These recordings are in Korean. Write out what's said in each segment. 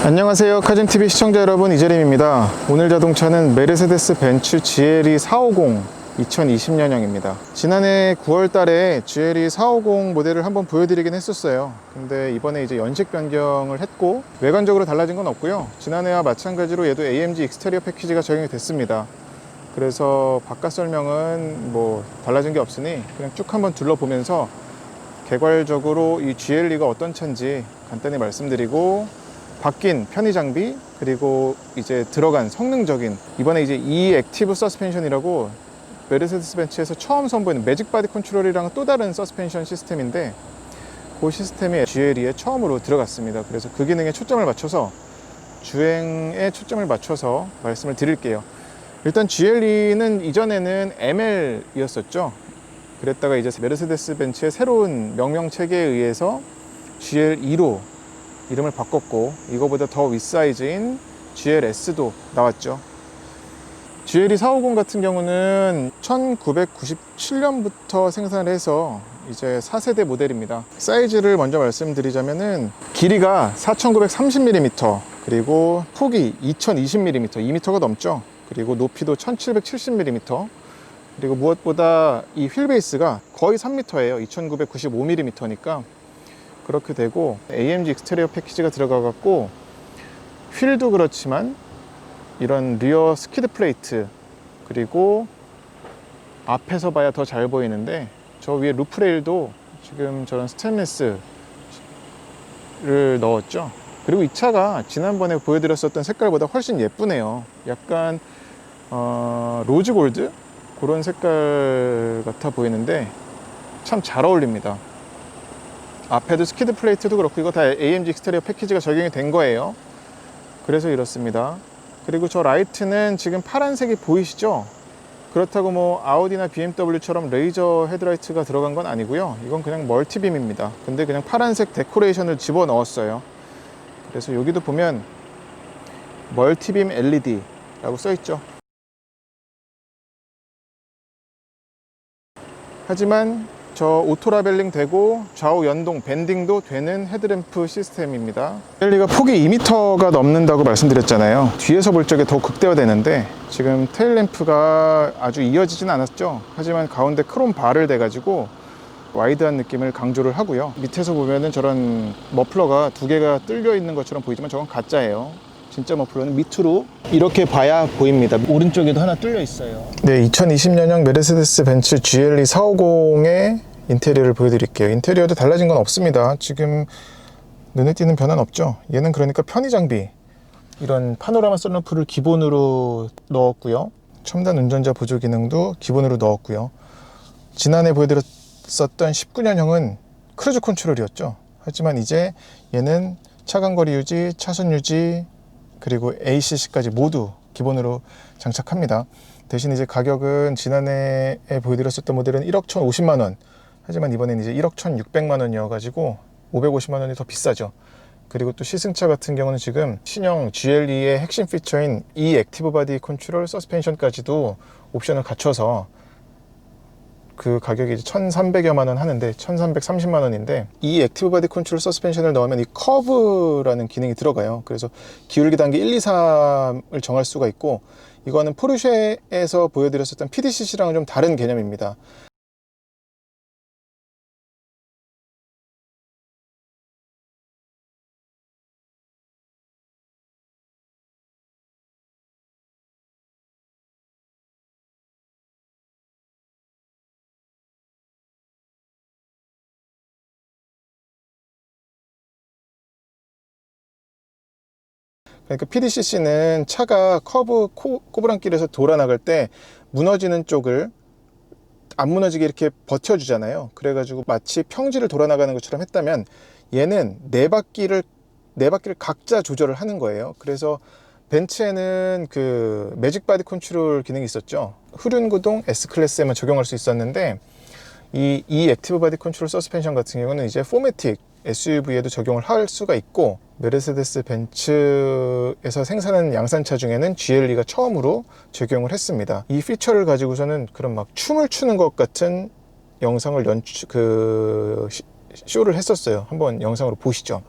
안녕하세요, 카즘TV 시청자 여러분, 이재림입니다. 오늘 자동차는 메르세데스 벤츠 GLE 450 2020년형입니다. 지난해 9월 달에 GLE 450 모델을 한번 보여드리긴 했었어요. 근데 이번에 이제 연식 변경을 했고 외관적으로 달라진 건 없고요. 지난해와 마찬가지로 얘도 AMG 익스테리어 패키지가 적용이 됐습니다. 그래서 바깥 설명은 뭐 달라진 게 없으니 그냥 쭉 한번 둘러보면서 개괄적으로 이 GLE가 어떤 차인지 간단히 말씀드리고, 바뀐 편의 장비, 그리고 이제 들어간 성능적인, 이번에 이제 E 액티브 서스펜션이라고 메르세데스 벤츠에서 처음 선보이는 매직 바디 컨트롤이랑 또 다른 서스펜션 시스템인데, 그 시스템이 GLE에 처음으로 들어갔습니다. 그래서 그 기능에 초점을 맞춰서, 주행에 초점을 맞춰서 말씀을 드릴게요. 일단 GLE는 이전에는 ML이었었죠. 그랬다가 이제 메르세데스 벤츠의 새로운 명명 체계에 의해서 GLE로 이름을 바꿨고, 이거보다 더 윗사이즈인 GLS도 나왔죠. GLE 450 같은 경우는 1997년부터 생산을 해서 이제 4세대 모델입니다. 사이즈를 먼저 말씀드리자면은 길이가 4930mm, 그리고 폭이 2020mm, 2m가 넘죠. 그리고 높이도 1770mm, 그리고 무엇보다 이 휠베이스가 거의 3m예요. 2995mm니까 그렇게 되고, AMG 익스테리어 패키지가 들어가 갖고 휠도 그렇지만 이런 리어 스키드 플레이트, 그리고 앞에서 봐야 더 잘 보이는데 저 위에 루프 레일도 지금 저런 스테인리스를 넣었죠. 그리고 이 차가 지난번에 보여드렸었던 색깔보다 훨씬 예쁘네요. 약간 로즈 골드 그런 색깔 같아 보이는데 참 잘 어울립니다. 앞에도 스키드 플레이트도 그렇고 이거 다 AMG 익스테리어 패키지가 적용이 된 거예요. 그래서 이렇습니다. 그리고 저 라이트는 지금 파란색이 보이시죠? 그렇다고 뭐 아우디나 BMW처럼 레이저 헤드라이트가 들어간 건 아니고요. 이건 그냥 멀티빔입니다. 근데 그냥 파란색 데코레이션을 집어 넣었어요. 그래서 여기도 보면 멀티빔 LED라고 써 있죠. 하지만 저 오토 라벨링 되고 좌우 연동 밴딩도 되는 헤드램프 시스템입니다. GLE가 폭이 2m가 넘는다고 말씀드렸잖아요. 뒤에서 볼 적에 더 극대화되는데 지금 테일램프가 아주 이어지진 않았죠. 하지만 가운데 크롬 바를 대가지고 와이드한 느낌을 강조를 하고요. 밑에서 보면은 저런 머플러가 두 개가 뚫려 있는 것처럼 보이지만 저건 가짜예요. 진짜 머플러는 밑으로 이렇게 봐야 보입니다. 오른쪽에도 하나 뚫려 있어요. 네, 2020년형 메르세데스 벤츠 GLE 450의 인테리어를 보여드릴게요. 인테리어도 달라진 건 없습니다. 지금 눈에 띄는 변화는 없죠. 얘는 그러니까 편의 장비, 이런 파노라마 선루프를 기본으로 넣었고요. 첨단 운전자 보조 기능도 기본으로 넣었고요. 지난해 보여드렸었던 19년형은 크루즈 컨트롤이었죠. 하지만 이제 얘는 차간거리 유지, 차선 유지, 그리고 ACC까지 모두 기본으로 장착합니다. 대신 이제 가격은 지난해에 보여드렸었던 모델은 1억 1,050만원, 하지만 이번엔 이제 1억 1,600만원이어 가지고 550만원이 더 비싸죠. 그리고 또 시승차 같은 경우는 지금 신형 GLE의 핵심 피처인 E 액티브 바디 컨트롤 서스펜션까지도 옵션을 갖춰서 그 가격이 이제 1,300여만원 하는데 1,330만원인데, 이 액티브 바디 컨트롤 서스펜션을 넣으면 이 커브라는 기능이 들어가요. 그래서 기울기 단계 1, 2, 3을 정할 수가 있고, 이거는 포르쉐에서 보여드렸었던 PDCC랑은 좀 다른 개념입니다. 그러니까 PDCC는 차가 커브 꼬부랑길에서 돌아 나갈 때 무너지는 쪽을 안 무너지게 이렇게 버텨주잖아요. 그래가지고 마치 평지를 돌아 나가는 것처럼 했다면, 얘는 네 바퀴를 각자 조절을 하는 거예요. 그래서 벤츠에는 그 매직 바디 컨트롤 기능이 있었죠. 후륜 구동 S클래스에만 적용할 수 있었는데, 이 액티브 바디 컨트롤 서스펜션 같은 경우는 이제 포매틱 SUV에도 적용을 할 수가 있고, 메르세데스 벤츠에서 생산하는 양산차 중에는 GLE가 처음으로 적용을 했습니다. 이 피처를 가지고서는 그런 막 춤을 추는 것 같은 영상을 쇼를 했었어요. 한번 영상으로 보시죠.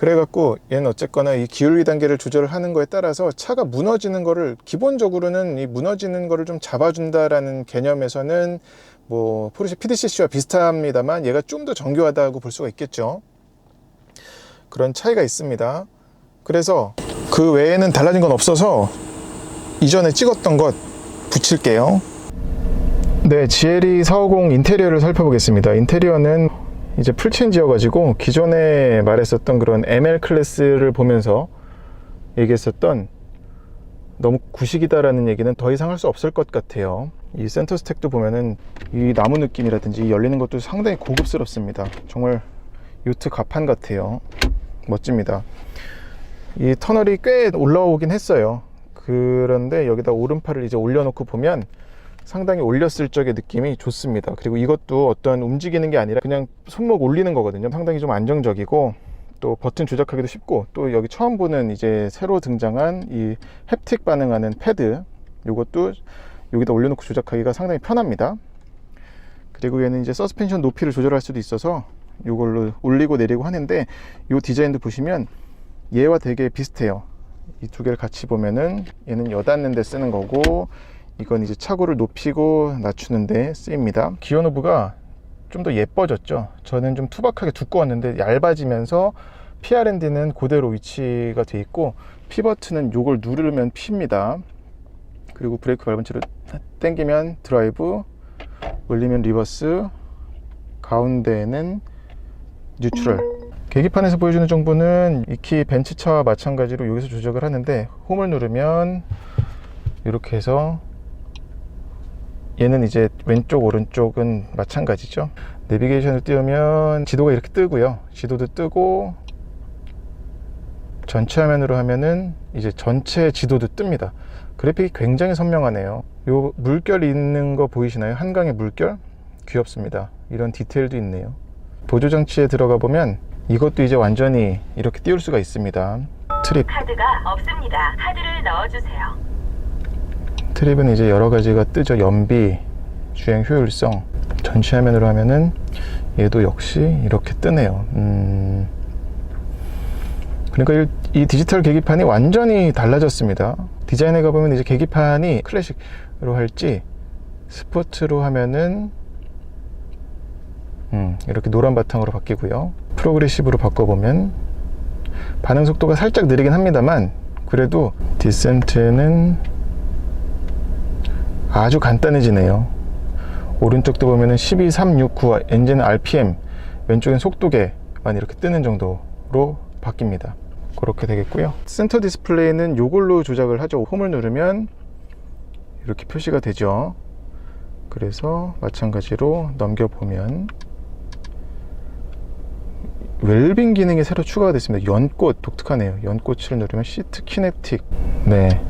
그래갖고 얘는 어쨌거나 이 기울기 단계를 조절을 하는 거에 따라서 차가 무너지는 거를, 기본적으로는 이 무너지는 거를 좀 잡아준다라는 개념에서는 뭐 포르쉐 PDCC와 비슷합니다만 얘가 좀 더 정교하다고 볼 수가 있겠죠. 그런 차이가 있습니다. 그래서 그 외에는 달라진 건 없어서 이전에 찍었던 것 붙일게요. 네, GLE 450 인테리어를 살펴보겠습니다. 인테리어는 이제 풀체인지여가지고 기존에 말했었던 그런 ML 클래스를 보면서 얘기했었던 너무 구식이다라는 얘기는 더 이상 할 수 없을 것 같아요. 이 센터 스택도 보면은 이 나무 느낌이라든지 열리는 것도 상당히 고급스럽습니다. 정말 요트 갑판 같아요. 멋집니다. 이 터널이 꽤 올라오긴 했어요. 그런데 여기다 오른팔을 이제 올려놓고 보면 상당히 올렸을 적의 느낌이 좋습니다. 그리고 이것도 어떤 움직이는 게 아니라 그냥 손목 올리는 거거든요. 상당히 좀 안정적이고 또 버튼 조작하기도 쉽고, 또 여기 처음 보는 이제 새로 등장한 이 햅틱 반응하는 패드, 이것도 여기다 올려놓고 조작하기가 상당히 편합니다. 그리고 얘는 이제 서스펜션 높이를 조절할 수도 있어서 이걸로 올리고 내리고 하는데, 이 디자인도 보시면 얘와 되게 비슷해요. 이 두 개를 같이 보면은 얘는 여닫는 데 쓰는 거고, 이건 이제 차고를 높이고 낮추는 데 쓰입니다. 기어 노브가 좀 더 예뻐졌죠. 저는 좀 투박하게 두꺼웠는데 얇아지면서 PRND는 그대로 위치가 돼 있고, P 버튼은 요걸 누르면 P입니다. 그리고 브레이크 밟은 채로 당기면 드라이브, 올리면 리버스, 가운데에는 뉴트럴. 계기판에서 보여주는 정보는 익히 벤츠차와 마찬가지로 여기서 조작을 하는데, 홈을 누르면 이렇게 해서, 얘는 이제 왼쪽 오른쪽은 마찬가지죠. 내비게이션을 띄우면 지도가 이렇게 뜨고요, 지도도 뜨고, 전체 화면으로 하면은 이제 전체 지도도 뜹니다. 그래픽이 굉장히 선명하네요. 요 물결 있는 거 보이시나요? 한강의 물결? 귀엽습니다. 이런 디테일도 있네요. 보조 장치에 들어가 보면 이것도 이제 완전히 이렇게 띄울 수가 있습니다. 트립. 카드가 없습니다. 카드를 넣어주세요. 트립은 이제 여러 가지가 뜨죠. 연비, 주행 효율성. 전체 화면으로 하면은 얘도 역시 이렇게 뜨네요. 그러니까 이 디지털 계기판이 완전히 달라졌습니다. 디자인에 가보면 이제 계기판이 클래식으로 할지 스포츠로 하면은 이렇게 노란 바탕으로 바뀌고요. 프로그레시브로 바꿔보면 반응 속도가 살짝 느리긴 합니다만, 그래도 디센트는 아주 간단해지네요. 오른쪽도 보면은 12369 엔진 RPM, 왼쪽엔 속도계만 이렇게 뜨는 정도로 바뀝니다. 그렇게 되겠고요. 센터 디스플레이는 이걸로 조작을 하죠. 홈을 누르면 이렇게 표시가 되죠. 그래서 마찬가지로 넘겨보면 웰빙 기능이 새로 추가가 됐습니다. 연꽃, 독특하네요. 연꽃을 누르면 시트 키네틱. 네,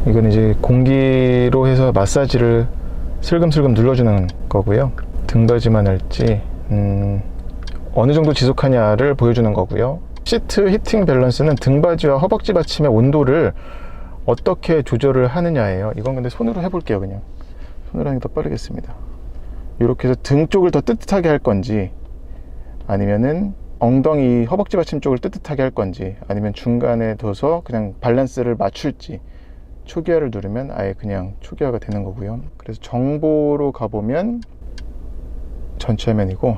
이건 이제 공기로 해서 마사지를 슬금슬금 눌러주는 거고요. 등받이만 할지 어느 정도 지속하냐를 보여주는 거고요. 시트 히팅 밸런스는 등받이와 허벅지 받침의 온도를 어떻게 조절을 하느냐예요. 이건 근데 손으로 해볼게요. 그냥 손으로 하는 게 더 빠르겠습니다. 이렇게 해서 등 쪽을 더 뜨뜻하게 할 건지, 아니면은 엉덩이 허벅지 받침 쪽을 뜨뜻하게 할 건지, 아니면 중간에 둬서 그냥 밸런스를 맞출지, 초기화를 누르면 아예 그냥 초기화가 되는 거고요. 그래서 정보로 가보면 전체 화면이고,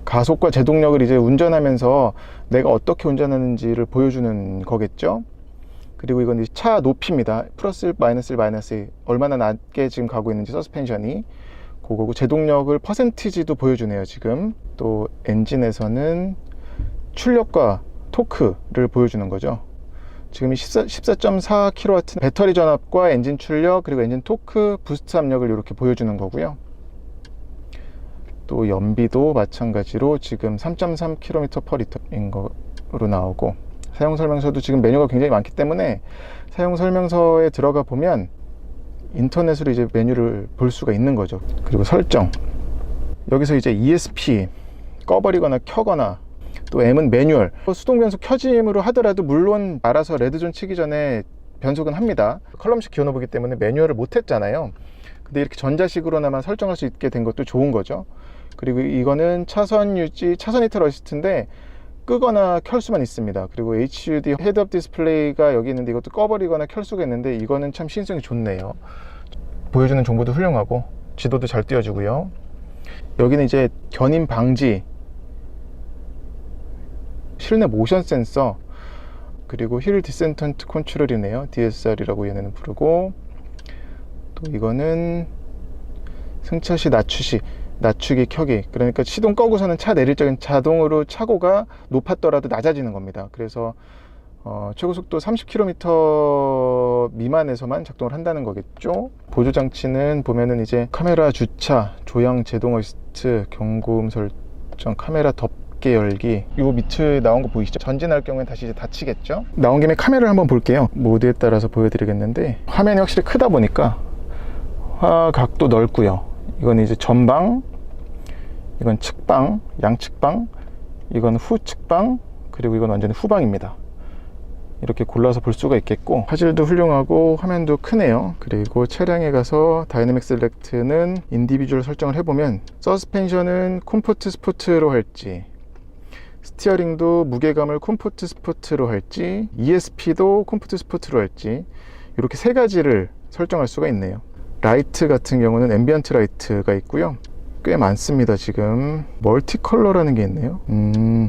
가속과 제동력을 이제 운전하면서 내가 어떻게 운전하는지를 보여주는 거겠죠. 그리고 이건 이제 차 높이입니다. 플러스 마이너스 얼마나 낮게 지금 가고 있는지 서스펜션이 그거고, 제동력을 퍼센티지도 보여주네요. 지금 또 엔진에서는 출력과 토크를 보여주는 거죠. 지금 이 14.4kW 배터리 전압과 엔진 출력, 그리고 엔진 토크, 부스트 압력을 이렇게 보여주는 거고요. 또 연비도 마찬가지로 지금 3.3km/L인 거로 나오고, 사용 설명서도 지금 메뉴가 굉장히 많기 때문에 사용 설명서에 들어가 보면 인터넷으로 이제 메뉴를 볼 수가 있는 거죠. 그리고 설정, 여기서 이제 ESP 꺼버리거나 켜거나, 또 M은 매뉴얼, 수동 변속 켜짐으로 하더라도 물론 알아서 레드존 치기 전에 변속은 합니다. 컬럼식 기어 노브이기 때문에 매뉴얼을 못 했잖아요. 근데 이렇게 전자식으로나마 설정할 수 있게 된 것도 좋은 거죠. 그리고 이거는 차선 유지, 차선 히터 어시스트인데 끄거나 켤 수만 있습니다. 그리고 HUD 헤드업 디스플레이가 여기 있는데 이것도 꺼버리거나 켤 수가 있는데 이거는 참 신성이 좋네요. 보여주는 정보도 훌륭하고 지도도 잘 띄워주고요. 여기는 이제 견인 방지, 실내 모션 센서, 그리고 힐 디센턴트 컨트롤이네요. DSR이라고 얘네는 부르고, 또 이거는 승차 시 낮추기 켜기, 그러니까 시동 끄고서는 차 내릴 적엔 자동으로 차고가 높았더라도 낮아지는 겁니다. 그래서 최고 속도 30km 미만에서만 작동을 한다는 거겠죠. 보조 장치는 보면은 이제 카메라 주차, 조향 제동 어시스트, 경고음 설정, 카메라 덮개 열기. 요 밑에 나온 거 보이시죠? 전진할 경우엔 다시 이제 닫히겠죠. 나온 김에 카메라를 한번 볼게요. 모드에 따라서 보여드리겠는데, 화면이 확실히 크다 보니까 화각도 넓고요. 이건 이제 전방, 이건 측방, 양측방, 이건 후측방, 그리고 이건 완전히 후방입니다. 이렇게 골라서 볼 수가 있겠고, 화질도 훌륭하고 화면도 크네요. 그리고 차량에 가서 다이내믹 셀렉트는 인디비주얼 설정을 해보면, 서스펜션은 콤포트 스포트로 할지, 스티어링도 무게감을 콤포트 스포트로 할지, ESP도 콤포트 스포트로 할지, 이렇게 세 가지를 설정할 수가 있네요. 라이트 같은 경우는 앰비언트 라이트가 있고요. 꽤 많습니다. 지금 멀티 컬러라는 게 있네요.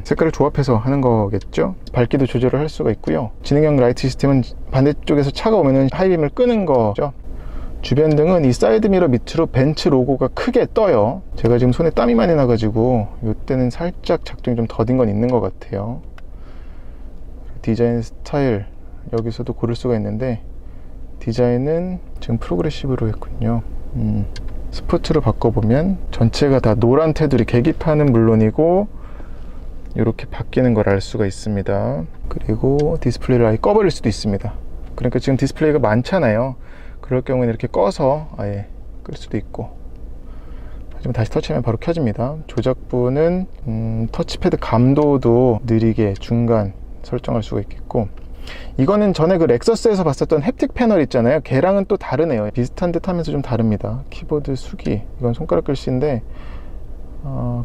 색깔을 조합해서 하는 거겠죠. 밝기도 조절을 할 수가 있고요. 지능형 라이트 시스템은 반대쪽에서 차가 오면은 하이빔을 끄는 거죠. 주변 등은 이 사이드 미러 밑으로 벤츠 로고가 크게 떠요. 제가 지금 손에 땀이 많이 나가지고 이때는 살짝 작동이 좀 더딘 건 있는 것 같아요. 디자인 스타일 여기서도 고를 수가 있는데, 디자인은 지금 프로그레시브로 했군요. 스포츠로 바꿔보면 전체가 다 노란 테두리, 계기판은 물론이고 이렇게 바뀌는 걸 알 수가 있습니다. 그리고 디스플레이를 아예 꺼버릴 수도 있습니다. 그러니까 지금 디스플레이가 많잖아요. 그럴 경우에는 이렇게 꺼서 아예 끌 수도 있고, 하지만 다시 터치하면 바로 켜집니다. 조작부는 터치패드 감도도 느리게 중간 설정할 수가 있겠고, 이거는 전에 그 렉서스에서 봤었던 햅틱 패널 있잖아요. 걔랑은 또 다르네요. 비슷한 듯 하면서 좀 다릅니다. 키보드 수기, 이건 손가락 글씨인데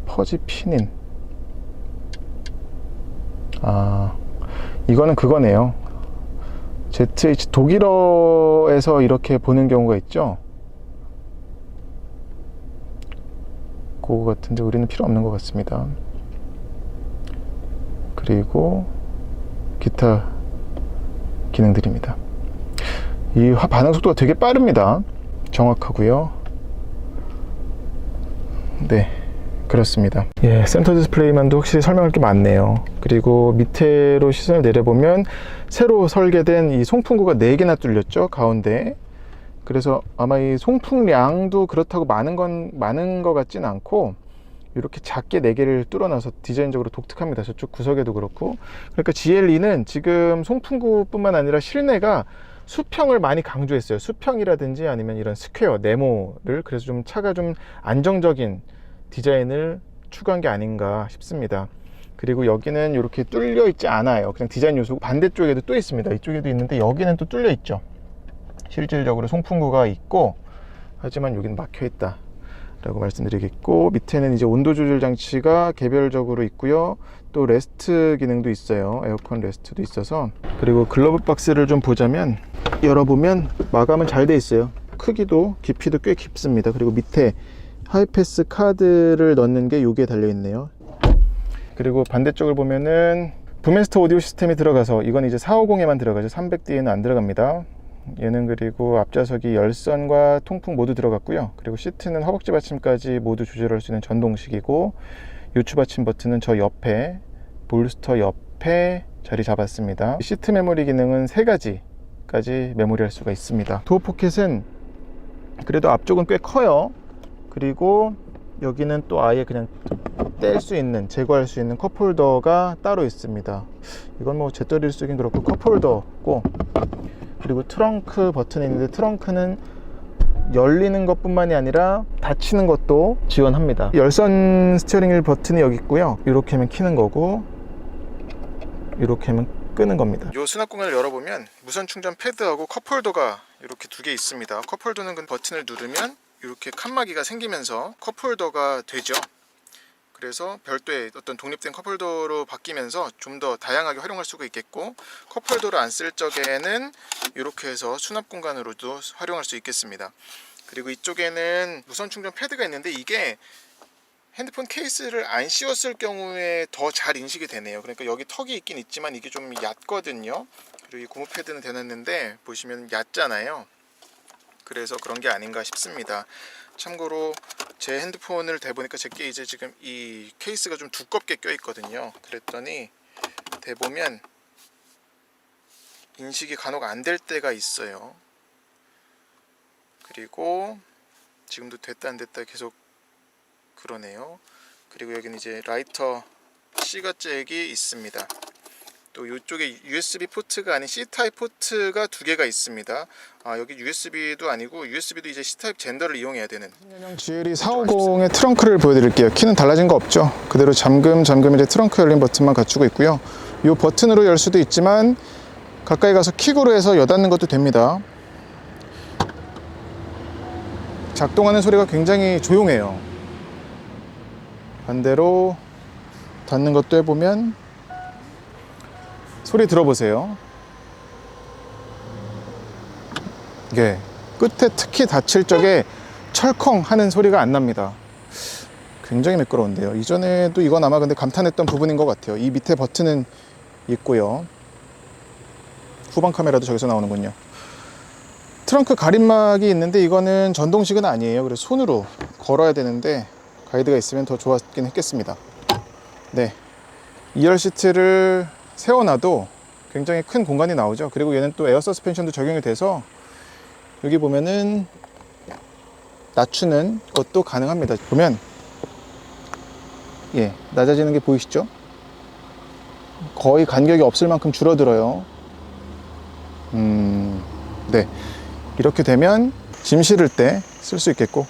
퍼지 피닌, 이거는 그거네요. ZH 독일어에서 이렇게 보는 경우가 있죠. 그거 같은데 우리는 필요 없는 것 같습니다. 그리고 기타 기능들입니다. 이 반응 속도가 되게 빠릅니다. 정확하고요. 네, 그렇습니다. 예, 센터 디스플레이만도 확실히 설명할 게 많네요. 그리고 밑으로 시선을 내려보면 새로 설계된 이 송풍구가 4개나 뚫렸죠, 가운데. 그래서 아마 이 송풍량도 그렇다고 많은 것 같진 않고, 이렇게 작게 4개를 뚫어놔서 디자인적으로 독특합니다. 저쪽 구석에도 그렇고. 그러니까 GLE는 지금 송풍구뿐만 아니라 실내가 수평을 많이 강조했어요. 수평이라든지 아니면 이런 스퀘어, 네모를. 그래서 좀 차가 좀 안정적인 디자인을 추구한 게 아닌가 싶습니다. 그리고 여기는 이렇게 뚫려 있지 않아요. 그냥 디자인 요소. 반대쪽에도 또 있습니다. 이쪽에도 있는데 여기는 또 뚫려 있죠. 실질적으로 송풍구가 있고, 하지만 여기는 막혀 있다 라고 말씀드리겠고, 밑에는 이제 온도 조절 장치가 개별적으로 있고요. 또 레스트 기능도 있어요. 에어컨 레스트도 있어서. 그리고 글러브 박스를 좀 보자면, 열어보면 마감은 잘 돼 있어요. 크기도 깊이도 꽤 깊습니다. 그리고 밑에 하이패스 카드를 넣는 게 여기에 달려 있네요. 그리고 반대쪽을 보면은 부메스터 오디오 시스템이 들어가서, 이건 이제 450에만 들어가죠. 300D에는 안 들어갑니다. 얘는 그리고 앞좌석이 열선과 통풍 모두 들어갔고요. 그리고 시트는 허벅지 받침까지 모두 조절할 수 있는 전동식이고, 요추 받침 버튼은 저 옆에, 볼스터 옆에 자리 잡았습니다. 시트 메모리 기능은 3가지까지 메모리할 수가 있습니다. 도어 포켓은 그래도 앞쪽은 꽤 커요. 그리고 여기는 또 아예 그냥 뗄 수 있는, 제거할 수 있는 컵홀더가 따로 있습니다. 이건 뭐 재떨이를 쓰긴 그렇고 컵홀더고, 그리고 트렁크 버튼이 있는데, 트렁크는 열리는 것뿐만이 아니라 닫히는 것도 지원합니다. 열선 스티어링 휠 버튼이 여기 있고요. 이렇게 하면 켜는 거고, 이렇게 하면 끄는 겁니다. 이 수납 공간을 열어보면 무선 충전 패드하고 컵홀더가 이렇게 2개 있습니다. 컵홀더는 그 버튼을 누르면 이렇게 칸막이가 생기면서 컵홀더가 되죠. 그래서 별도의 어떤 독립된 컵홀더로 바뀌면서 좀 더 다양하게 활용할 수가 있겠고, 컵홀더를 안 쓸 적에는 이렇게 해서 수납 공간으로도 활용할 수 있겠습니다. 그리고 이쪽에는 무선 충전 패드가 있는데 이게 핸드폰 케이스를 안 씌웠을 경우에 더 잘 인식이 되네요. 그러니까 여기 턱이 있긴 있지만 이게 좀 얕거든요. 그리고 이 고무 패드는 대놨는데 보시면 얕잖아요. 그래서 그런 게 아닌가 싶습니다. 참고로 제 핸드폰을 대보니까 제게 이제 지금 이 케이스가 좀 두껍게 껴 있거든요. 그랬더니 대보면 인식이 간혹 안 될 때가 있어요. 그리고 지금도 됐다 안 됐다 계속 그러네요. 그리고 여기는 이제 라이터 C가 잭이 있습니다. 또 이쪽에 USB 포트가 아닌 C타입 포트가 두 개가 있습니다. 여기 USB도 아니고 USB도 이제 C타입 젠더를 이용해야 되는. GLE 450의 트렁크를 보여드릴게요. 키는 달라진 거 없죠. 그대로 잠금 이제 트렁크 열림 버튼만 갖추고 있고요. 이 버튼으로 열 수도 있지만 가까이 가서 킥으로 해서 여닫는 것도 됩니다. 작동하는 소리가 굉장히 조용해요. 반대로 닫는 것도 해보면 소리 들어보세요. 이게 끝에 특히 닫힐 적에 철컹 하는 소리가 안 납니다. 굉장히 매끄러운데요. 이전에도 이건 아마 근데 감탄했던 부분인 것 같아요. 이 밑에 버튼은 있고요. 후방 카메라도 저기서 나오는군요. 트렁크 가림막이 있는데 이거는 전동식은 아니에요. 그래서 손으로 걸어야 되는데 가이드가 있으면 더 좋았긴 했겠습니다. 네, 2열 시트를 세워놔도 굉장히 큰 공간이 나오죠. 그리고 얘는 또 에어 서스펜션도 적용이 돼서 여기 보면은 낮추는 것도 가능합니다. 보면 낮아지는 게 보이시죠? 거의 간격이 없을 만큼 줄어들어요. 네, 이렇게 되면 짐 실을 때 쓸 수 있겠고,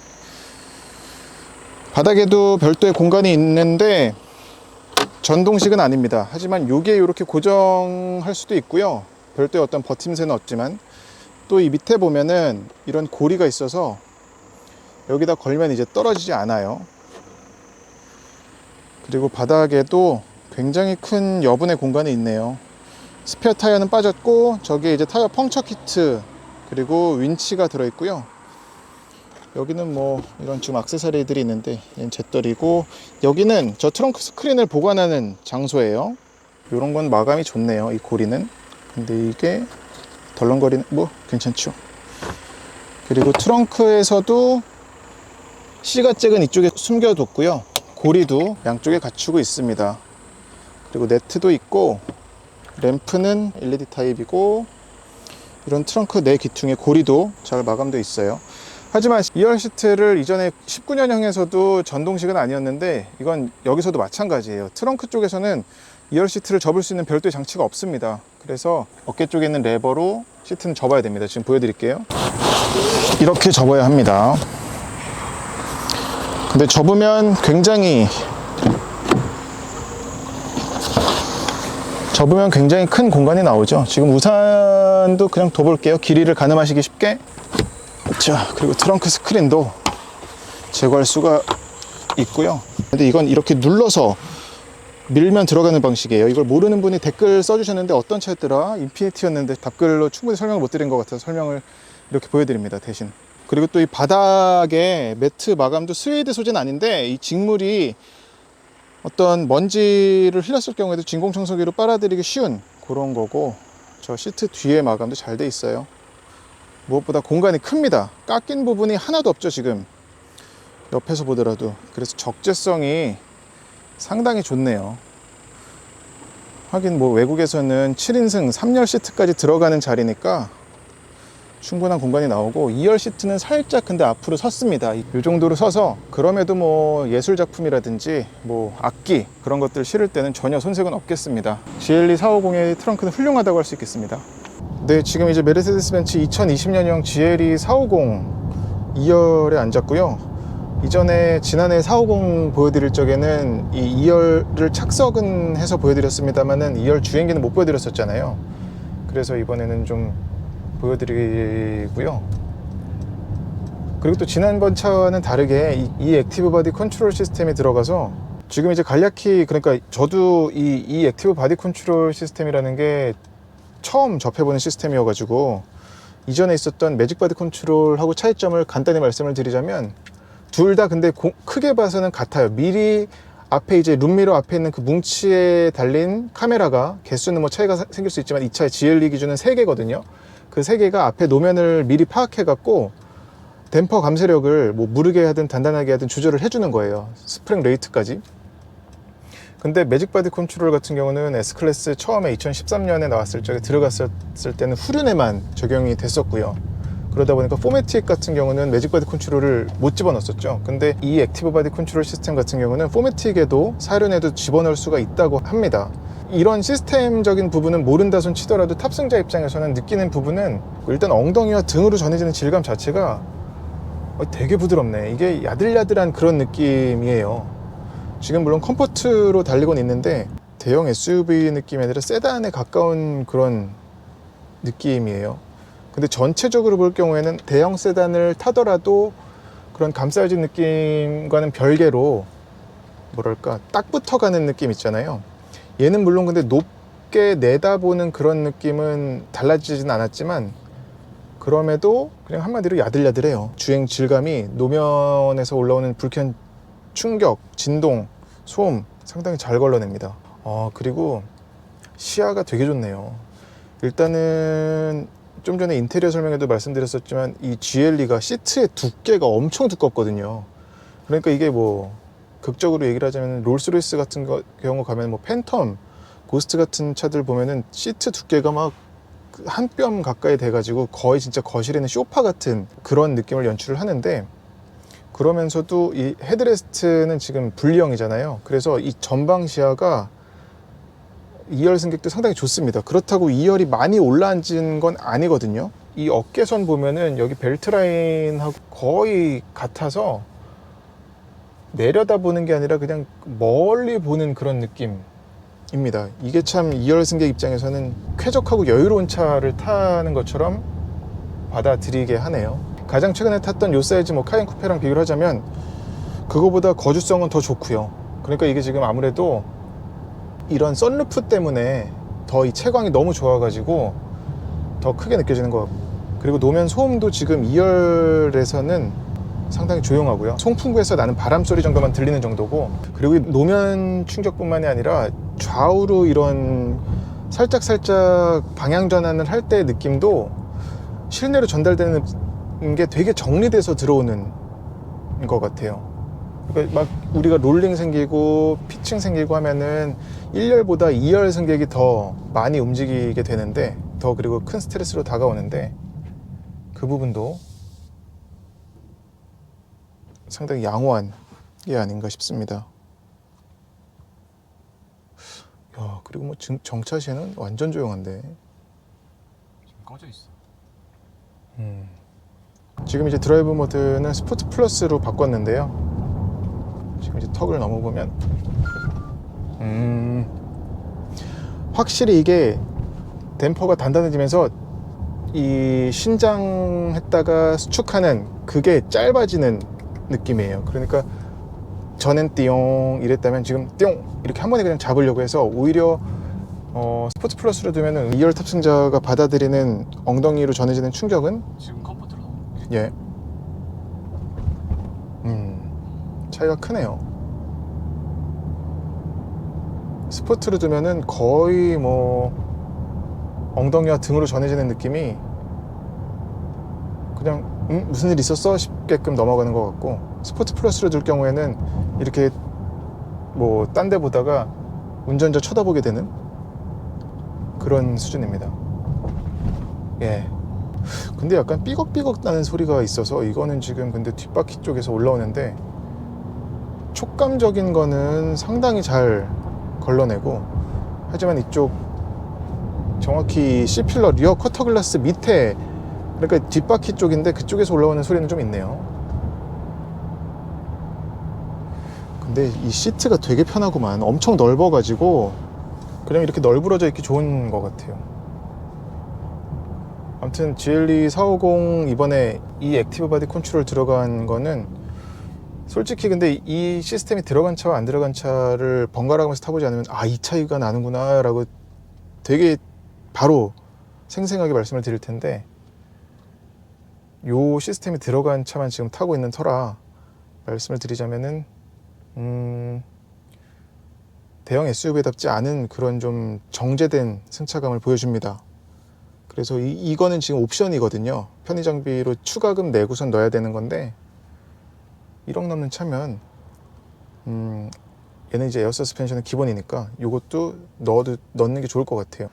바닥에도 별도의 공간이 있는데 전동식은 아닙니다. 하지만 이게 이렇게 고정할 수도 있고요. 별도의 어떤 버팀새는 없지만, 또 이 밑에 보면은 이런 고리가 있어서 여기다 걸면 이제 떨어지지 않아요. 그리고 바닥에도 굉장히 큰 여분의 공간이 있네요. 스페어 타이어는 빠졌고, 저기에 이제 타이어 펑처 키트 그리고 윈치가 들어있고요. 여기는 뭐 이런 지금 액세서리들이 있는데 얘는 잿더리고, 여기는 저 트렁크 스크린을 보관하는 장소예요. 이런 건 마감이 좋네요, 이 고리는. 근데 이게 덜렁거리는 뭐 괜찮죠. 그리고 트렁크에서도 C가잭은 이쪽에 숨겨뒀고요. 고리도 양쪽에 갖추고 있습니다. 그리고 네트도 있고, 램프는 LED 타입이고, 이런 트렁크 내 기퉁의 고리도 잘 마감되어 있어요. 하지만 2열 시트를 이전에 19년형에서도 전동식은 아니었는데 이건 여기서도 마찬가지예요. 트렁크 쪽에서는 2열 시트를 접을 수 있는 별도의 장치가 없습니다. 그래서 어깨 쪽에 있는 레버로 시트는 접어야 됩니다. 지금 보여드릴게요. 이렇게 접어야 합니다. 근데 접으면 굉장히 큰 공간이 나오죠. 지금 우산도 그냥 둬볼게요. 길이를 가늠하시기 쉽게. 자, 그리고 트렁크 스크린도 제거할 수가 있고요. 근데 이건 이렇게 눌러서 밀면 들어가는 방식이에요. 이걸 모르는 분이 댓글 써주셨는데 어떤 차였더라? 인피니티였는데 답글로 충분히 설명을 못 드린 것 같아서 설명을 이렇게 보여드립니다, 대신. 그리고 또 이 바닥에 매트 마감도 스웨이드 소재는 아닌데 이 직물이 어떤 먼지를 흘렸을 경우에도 진공청소기로 빨아들이기 쉬운 그런 거고, 저 시트 뒤에 마감도 잘 돼 있어요. 무엇보다 공간이 큽니다. 깎인 부분이 하나도 없죠, 지금 옆에서 보더라도. 그래서 적재성이 상당히 좋네요. 하긴 뭐 외국에서는 7인승 3열 시트까지 들어가는 자리니까 충분한 공간이 나오고, 2열 시트는 살짝 근데 앞으로 섰습니다. 이 정도로 서서 그럼에도 뭐 예술 작품이라든지 뭐 악기 그런 것들 실을 때는 전혀 손색은 없겠습니다. GLE 450의 트렁크는 훌륭하다고 할 수 있겠습니다. 네, 지금 이제 메르세데스 벤츠 2020년형 GLE 450 2열에 앉았고요. 이전에 지난해 450 보여드릴 적에는 이 2열을 착석은 해서 보여드렸습니다만은 2열 주행기는 못 보여드렸었잖아요. 그래서 이번에는 좀 보여드리고요. 그리고 또 지난번 차와는 다르게 이 액티브 바디 컨트롤 시스템이 들어가서 지금 이제 간략히, 그러니까 저도 이 액티브 바디 컨트롤 시스템이라는 게 처음 접해보는 시스템이어가지고 이전에 있었던 매직 바디 컨트롤하고 차이점을 간단히 말씀을 드리자면 둘 다 근데 크게 봐서는 같아요. 미리 앞에 이제 룸미러 앞에 있는 그 뭉치에 달린 카메라가 개수는 뭐 차이가 생길 수 있지만 이 차의 GLE 기준은 3개거든요. 그 3개가 앞에 노면을 미리 파악해 갖고 댐퍼 감쇄력을 뭐 무르게 하든 단단하게 하든 조절을 해주는 거예요. 스프링 레이트까지. 근데 매직 바디 컨트롤 같은 경우는 S클래스 처음에 2013년에 나왔을 적에 들어갔을 때는 후륜에만 적용이 됐었고요. 그러다 보니까 포매틱 같은 경우는 매직 바디 컨트롤을 못 집어넣었었죠. 근데 이 액티브 바디 컨트롤 시스템 같은 경우는 포매틱에도 사륜에도 집어넣을 수가 있다고 합니다. 이런 시스템적인 부분은 모른다 손 치더라도 탑승자 입장에서는 느끼는 부분은 일단 엉덩이와 등으로 전해지는 질감 자체가 되게 부드럽네. 이게 야들야들한 그런 느낌이에요. 지금 물론 컴포트로 달리곤 있는데 대형 SUV 느낌이 아니라 세단에 가까운 그런 느낌이에요. 근데 전체적으로 볼 경우에는 대형 세단을 타더라도 그런 감싸진 느낌과는 별개로 뭐랄까 딱 붙어가는 느낌 있잖아요. 얘는 물론 근데 높게 내다보는 그런 느낌은 달라지진 않았지만 그럼에도 그냥 한마디로 야들야들해요. 주행 질감이 노면에서 올라오는 불쾌한 충격, 진동, 소음 상당히 잘 걸러냅니다. 그리고 시야가 되게 좋네요. 일단은 좀 전에 인테리어 설명에도 말씀드렸었지만 이 GLE가 시트의 두께가 엄청 두껍거든요. 그러니까 이게 뭐 극적으로 얘기를 하자면 롤스로이스 같은 경우 가면 뭐 팬텀, 고스트 같은 차들 보면은 시트 두께가 막 한 뼘 가까이 돼가지고 거의 진짜 거실에 있는 소파 같은 그런 느낌을 연출을 하는데 그러면서도 이 헤드레스트는 지금 분리형이잖아요. 그래서 이 전방 시야가 2열 승객도 상당히 좋습니다. 그렇다고 2열이 많이 올라앉은 건 아니거든요. 이 어깨선 보면은 여기 벨트 라인하고 거의 같아서 내려다보는 게 아니라 그냥 멀리 보는 그런 느낌입니다. 이게 참 2열 승객 입장에서는 쾌적하고 여유로운 차를 타는 것처럼 받아들이게 하네요. 가장 최근에 탔던 요 사이즈 뭐 카이엔 쿠페랑 비교를 하자면 그거보다 거주성은 더 좋고요. 그러니까 이게 지금 아무래도 이런 썬루프 때문에 더 이 채광이 너무 좋아가지고 더 크게 느껴지는 것 같고, 그리고 노면 소음도 지금 2열에서는 상당히 조용하고요. 송풍구에서 나는 바람 소리 정도만 들리는 정도고, 그리고 노면 충격뿐만이 아니라 좌우로 이런 살짝 방향 전환을 할 때의 느낌도 실내로 전달되는 게 되게 정리돼서 들어오는 것 같아요. 그러니까 막 우리가 롤링 생기고 피칭 생기고 하면은 1열보다 2열 승객이 더 많이 움직이게 되는데, 더 그리고 큰 스트레스로 다가오는데 그 부분도 상당히 양호한 게 아닌가 싶습니다. 야, 그리고 뭐 정차시에는 완전 조용한데 지금 꺼져 있어. 지금 이제 드라이브 모드는 스포츠 플러스로 바꿨는데요. 지금 이제 턱을 넘어보면 확실히 이게 댐퍼가 단단해지면서 이 신장했다가 수축하는 그게 짧아지는 느낌이에요. 그러니까 전엔 띠용 이랬다면 지금 띠용 이렇게 한 번에 그냥 잡으려고 해서 오히려 스포츠 플러스로 두면은 2열 탑승자가 받아들이는 엉덩이로 전해지는 충격은 지금 컴포트로. 예, 차이가 크네요. 스포츠로 두면은 거의 뭐 엉덩이와 등으로 전해지는 느낌이 그냥 무슨 일 있었어? 싶게끔 넘어가는 것 같고, 스포츠 플러스로 둘 경우에는 이렇게 뭐 딴 데 보다가 운전자 쳐다보게 되는 그런 수준입니다. 예. 근데 약간 삐걱삐걱 나는 소리가 있어서 이거는 지금 근데 뒷바퀴 쪽에서 올라오는데 촉감적인 거는 상당히 잘 걸러내고, 하지만 이쪽 정확히 C필러 리어 쿼터 글라스 밑에, 그러니까 뒷바퀴 쪽인데 그쪽에서 올라오는 소리는 좀 있네요. 근데 이 시트가 되게 편하구만. 엄청 넓어가지고 그냥 이렇게 널브러져 있기 좋은 것 같아요. 아무튼 GLE 450 이번에 이 액티브 바디 컨트롤 들어간 거는 솔직히 근데 이 시스템이 들어간 차와 안 들어간 차를 번갈아 가면서 타보지 않으면 아, 이 차이가 나는구나 라고 되게 바로 생생하게 말씀을 드릴 텐데, 요 시스템이 들어간 차만 지금 타고 있는 터라 말씀을 드리자면은 대형 SUV답지 않은 그런 좀 정제된 승차감을 보여줍니다. 그래서 이거는 지금 옵션이거든요. 편의 장비로 추가금 내고선 넣어야 되는 건데, 1억 넘는 차면 얘는 이제 에어 서스펜션은 기본이니까 요것도 넣는 게 좋을 것 같아요.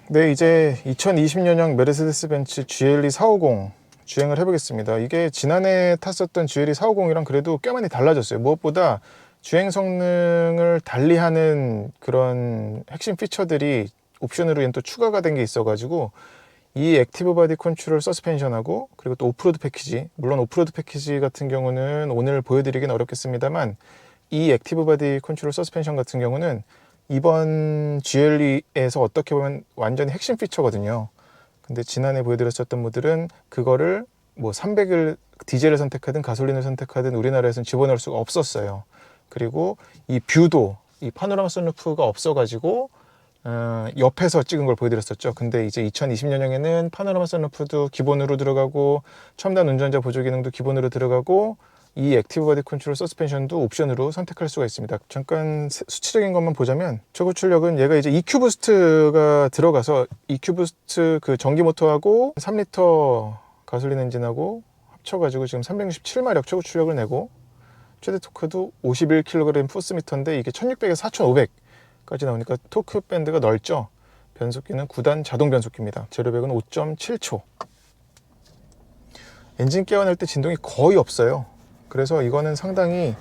네, 이제 2020년형 메르세데스 벤츠 GLE 450 주행을 해보겠습니다. 이게 지난해 탔었던 GLE 450이랑 그래도 꽤 많이 달라졌어요. 무엇보다 주행 성능을 달리하는 그런 핵심 피처들이 옵션으로 얘는 또 추가가 된 게 있어가지고, 이 액티브 바디 컨트롤 서스펜션하고 그리고 또 오프로드 패키지, 물론 오프로드 패키지 같은 경우는 오늘 보여드리긴 어렵겠습니다만, 이 액티브 바디 컨트롤 서스펜션 같은 경우는 이번 GLE에서 어떻게 보면 완전히 핵심 피처거든요. 근데 지난해 보여드렸었던 모델은 그거를 뭐 300을 디젤을 선택하든 가솔린을 선택하든 우리나라에서는 집어넣을 수가 없었어요. 그리고 이 뷰도, 이 파노라마 선루프가 없어가지고 옆에서 찍은 걸 보여드렸었죠. 근데 이제 2020년형에는 파노라마 선루프도 기본으로 들어가고 첨단 운전자 보조 기능도 기본으로 들어가고 이 액티브 바디 컨트롤 서스펜션도 옵션으로 선택할 수가 있습니다. 잠깐 수치적인 것만 보자면 최고 출력은 얘가 이제 EQ 부스트가 들어가서 EQ 부스트 그 전기 모터하고 3리터 가솔린 엔진하고 합쳐가지고 지금 367마력 최고 출력을 내고, 최대 토크도 51kg 포스미터인데 이게 1600에서 4500까지 나오니까 토크 밴드가 넓죠. 변속기는 9단 자동 변속기입니다. 제로백은 5.7초. 엔진 깨어날 때 진동이 거의 없어요. 그래서 이거는 상당히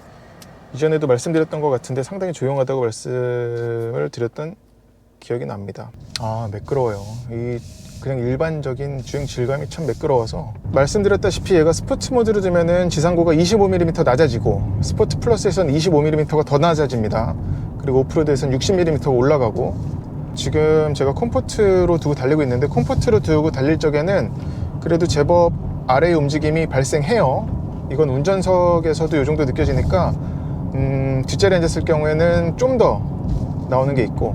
이전에도 말씀드렸던 것 같은데 상당히 조용하다고 말씀을 드렸던 기억이 납니다. 아, 매끄러워요. 그냥 일반적인 주행 질감이 참 매끄러워서, 말씀드렸다시피 얘가 스포츠 모드로 두면은 지상고가 25mm 낮아지고 스포트 플러스에서는 25mm가 더 낮아집니다. 그리고 오프로드에서는 60mm가 올라가고, 지금 제가 컴포트로 두고 달리고 있는데 컴포트로 두고 달릴 적에는 그래도 제법 아래의 움직임이 발생해요. 이건 운전석에서도 이 정도 느껴지니까 뒷자리에 앉았을 경우에는 좀 더 나오는 게 있고,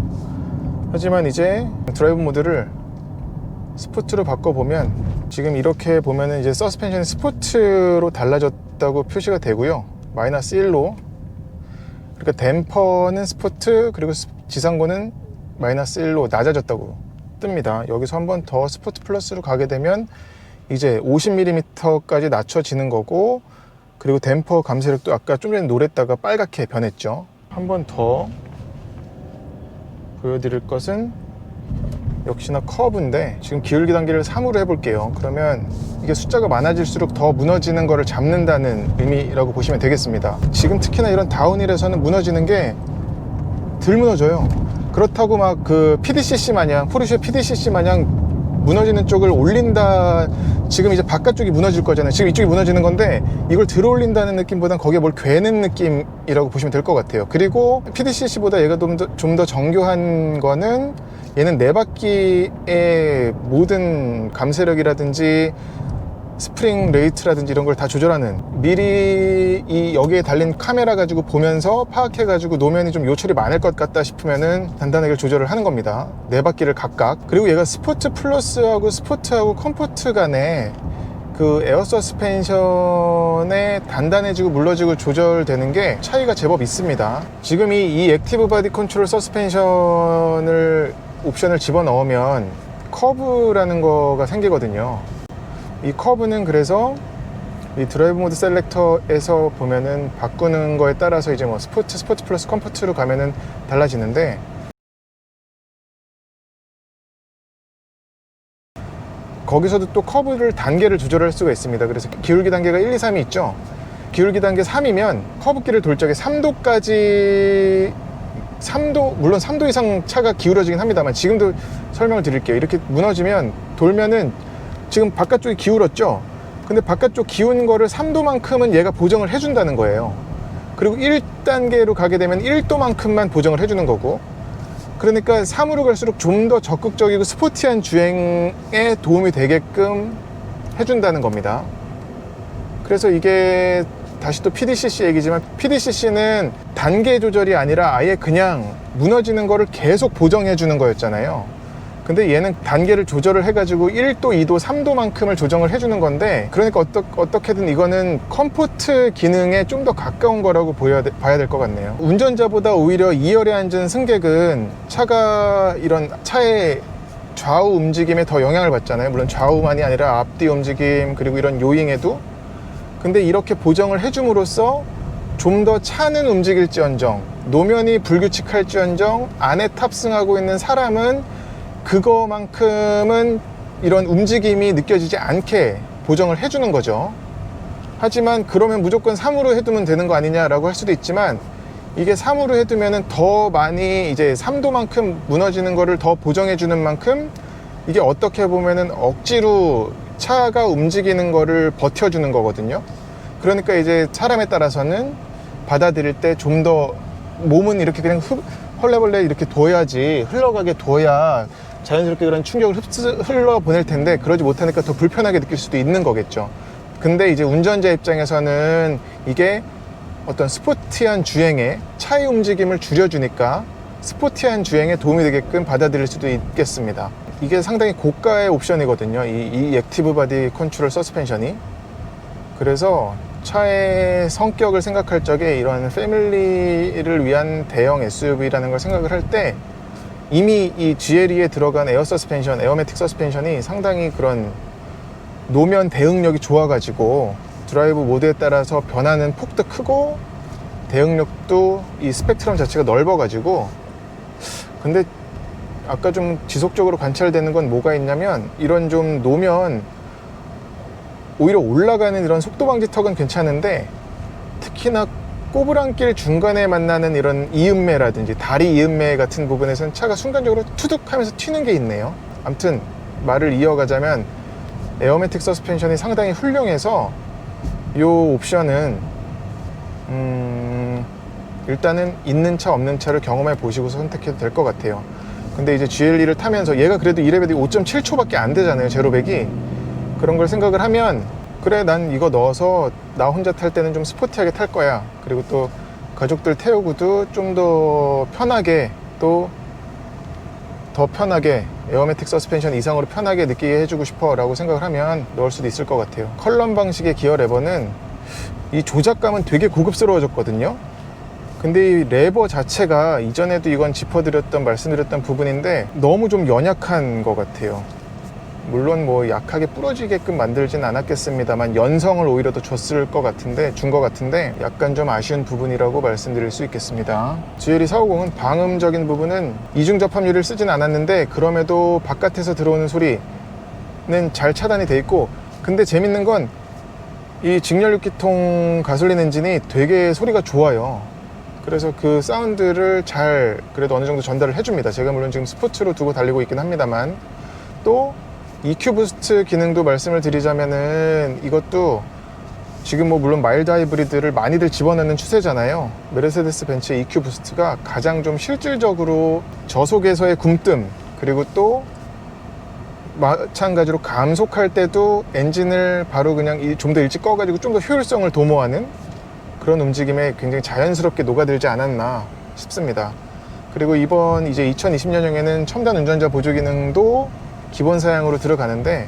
하지만 이제 드라이브 모드를 스포트로 바꿔보면 지금 이렇게 보면은 이제 서스펜션이 스포트로 달라졌다고 표시가 되고요. 마이너스 1로, 그러니까 댐퍼는 스포트, 그리고 지상고는 마이너스 1로 낮아졌다고 뜹니다. 여기서 한 번 더 스포트 플러스로 가게 되면 이제 50mm까지 낮춰지는 거고, 그리고 댐퍼 감쇄력도 아까 좀 전에 노랬다가 빨갛게 변했죠. 한 번 더 보여드릴 것은 역시나 커브인데, 지금 기울기 단계를 3으로 해볼게요. 그러면 이게 숫자가 많아질수록 더 무너지는 거를 잡는다는 의미라고 보시면 되겠습니다. 지금 특히나 이런 다운힐에서는 무너지는 게 덜 무너져요. 그렇다고 막 그 PDCC 마냥, 포르쉐 PDCC 마냥 무너지는 쪽을 올린다, 지금 이제 바깥쪽이 무너질 거잖아요. 지금 이쪽이 무너지는 건데 이걸 들어 올린다는 느낌보단 거기에 뭘 괴는 느낌이라고 보시면 될 것 같아요. 그리고 PDCC보다 얘가 좀 더 정교한 거는, 얘는 네 바퀴의 모든 감쇄력이라든지 스프링 레이트라든지 이런 걸 다 조절하는, 미리 여기에 달린 카메라 가지고 보면서 파악해 가지고 노면이 좀 요철이 많을 것 같다 싶으면은 단단하게 조절을 하는 겁니다. 네 바퀴를 각각. 그리고 얘가 스포트 플러스하고 스포트하고 컴포트 간에 그 에어 서스펜션에 단단해지고 물러지고 조절되는 게 차이가 제법 있습니다. 지금 이 액티브 바디 컨트롤 서스펜션을 옵션을 집어넣으면 커브라는 거가 생기거든요. 이 커브는 그래서 이 드라이브 모드 셀렉터에서 보면은 바꾸는 거에 따라서 이제 뭐 스포트 플러스 컴포트로 가면은 달라지는데, 거기서도 또 커브를 단계를 조절할 수가 있습니다. 그래서 기울기 단계가 1, 2, 3이 있죠. 기울기 단계 3이면 커브길을 돌 적에 3도까지, 3도, 물론 3도 이상 차가 기울어지긴 합니다만 지금도 설명을 드릴게요. 이렇게 무너지면, 돌면은 지금 바깥쪽이 기울었죠. 근데 바깥쪽 기운 거를 3도만큼은 얘가 보정을 해준다는 거예요. 그리고 1단계로 가게 되면 1도만큼만 보정을 해주는 거고, 그러니까 3으로 갈수록 좀 더 적극적이고 스포티한 주행에 도움이 되게끔 해준다는 겁니다. 그래서 이게 다시 또 PDCC 얘기지만 PDCC는 단계 조절이 아니라 아예 그냥 무너지는 거를 계속 보정해 주는 거였잖아요. 근데 얘는 단계를 조절을 해가지고 1도, 2도, 3도만큼을 조정을 해주는 건데, 그러니까 어떻게든 이거는 컴포트 기능에 좀 더 가까운 거라고 봐야 될 것 같네요. 운전자보다 오히려 2열에 앉은 승객은 차가 이런 차의 좌우 움직임에 더 영향을 받잖아요. 물론 좌우만이 아니라 앞뒤 움직임 그리고 이런 요잉에도. 근데 이렇게 보정을 해줌으로써 좀 더 차는 움직일지언정, 노면이 불규칙할지언정, 안에 탑승하고 있는 사람은 그거만큼은 이런 움직임이 느껴지지 않게 보정을 해주는 거죠. 하지만 그러면 무조건 3으로 해두면 되는 거 아니냐라고 할 수도 있지만, 이게 3으로 해두면은 더 많이 이제 3도만큼 무너지는 거를 더 보정해주는 만큼 이게 어떻게 보면은 억지로 차가 움직이는 거를 버텨주는 거거든요. 그러니까 이제 사람에 따라서는 받아들일 때 좀 더 몸은 이렇게 그냥 헐레벌레 이렇게 둬야지, 흘러가게 둬야 자연스럽게 그런 충격을 흘러보낼 텐데, 그러지 못하니까 더 불편하게 느낄 수도 있는 거겠죠. 근데 이제 운전자 입장에서는 이게 어떤 스포티한 주행에 차의 움직임을 줄여주니까 스포티한 주행에 도움이 되게끔 받아들일 수도 있겠습니다. 이게 상당히 고가의 옵션이거든요, 이 액티브 바디 컨트롤 서스펜션이. 그래서 차의 성격을 생각할 적에 이런 패밀리를 위한 대형 SUV라는 걸 생각을 할 때 이미 이 GLE에 들어간 에어 서스펜션, 에어매틱 서스펜션이 상당히 그런 노면 대응력이 좋아가지고 드라이브 모드에 따라서 변하는 폭도 크고 대응력도 이 스펙트럼 자체가 넓어가지고. 근데 아까 좀 지속적으로 관찰되는 건 뭐가 있냐면, 이런 좀 노면 오히려 올라가는 이런 속도 방지 턱은 괜찮은데, 특히나 꼬부랑길 중간에 만나는 이런 이음매라든지 다리 이음매 같은 부분에서는 차가 순간적으로 투둑 하면서 튀는 게 있네요. 아무튼 말을 이어가자면 에어매틱 서스펜션이 상당히 훌륭해서 이 옵션은 일단은 있는 차 없는 차를 경험해 보시고서 선택해도 될 것 같아요. 근데 이제 GLE를 타면서 얘가 그래도 1레벨이 5.7초밖에 안 되잖아요, 제로백이. 그런 걸 생각을 하면, 그래 난 이거 넣어서 나 혼자 탈 때는 좀 스포티하게 탈 거야, 그리고 또 가족들 태우고도 좀 더 편하게, 또 더 편하게 에어매틱 서스펜션 이상으로 편하게 느끼게 해주고 싶어 라고 생각을 하면 넣을 수도 있을 것 같아요. 컬럼 방식의 기어 레버는 이 조작감은 되게 고급스러워졌거든요. 근데 이 레버 자체가 이전에도 이건 짚어드렸던, 말씀드렸던 부분인데 너무 좀 연약한 것 같아요. 물론 뭐 약하게 부러지게끔 만들진 않았겠습니다만 연성을 오히려 더 준 것 같은데 약간 좀 아쉬운 부분이라고 말씀드릴 수 있겠습니다. GLE450은 방음적인 부분은 이중 접합유리를 쓰진 않았는데, 그럼에도 바깥에서 들어오는 소리는 잘 차단이 돼 있고, 근데 재밌는 건 이 직렬 6기통 가솔린 엔진이 되게 소리가 좋아요. 그래서 그 사운드를 잘 그래도 어느 정도 전달을 해줍니다. 제가 물론 지금 스포츠로 두고 달리고 있긴 합니다만. 또 EQ 부스트 기능도 말씀을 드리자면은, 이것도 지금 뭐 물론 마일드 하이브리드를 많이들 집어넣는 추세잖아요. 메르세데스 벤츠의 EQ 부스트가 가장 좀 실질적으로 저속에서의 굼뜸, 그리고 또 마찬가지로 감속할 때도 엔진을 바로 그냥 좀 더 일찍 꺼가지고 좀 더 효율성을 도모하는 그런 움직임에 굉장히 자연스럽게 녹아들지 않았나 싶습니다. 그리고 이번 이제 2020년형에는 첨단 운전자 보조 기능도 기본 사양으로 들어가는데,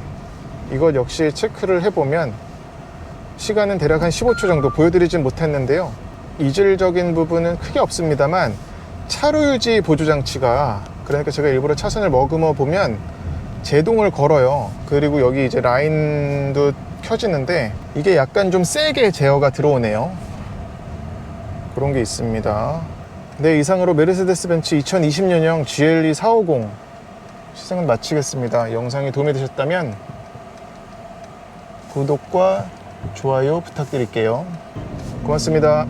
이것 역시 체크를 해보면 시간은 대략 한 15초 정도 보여드리진 못했는데요. 이질적인 부분은 크게 없습니다만 차로 유지 보조 장치가, 그러니까 제가 일부러 차선을 머금어 보면 제동을 걸어요. 그리고 여기 이제 라인도 켜지는데 이게 약간 좀 세게 제어가 들어오네요. 그런 게 있습니다. 네, 이상으로 메르세데스 벤츠 2020년형 GLE450 시승은 마치겠습니다. 영상이 도움이 되셨다면 구독과 좋아요 부탁드릴게요. 고맙습니다.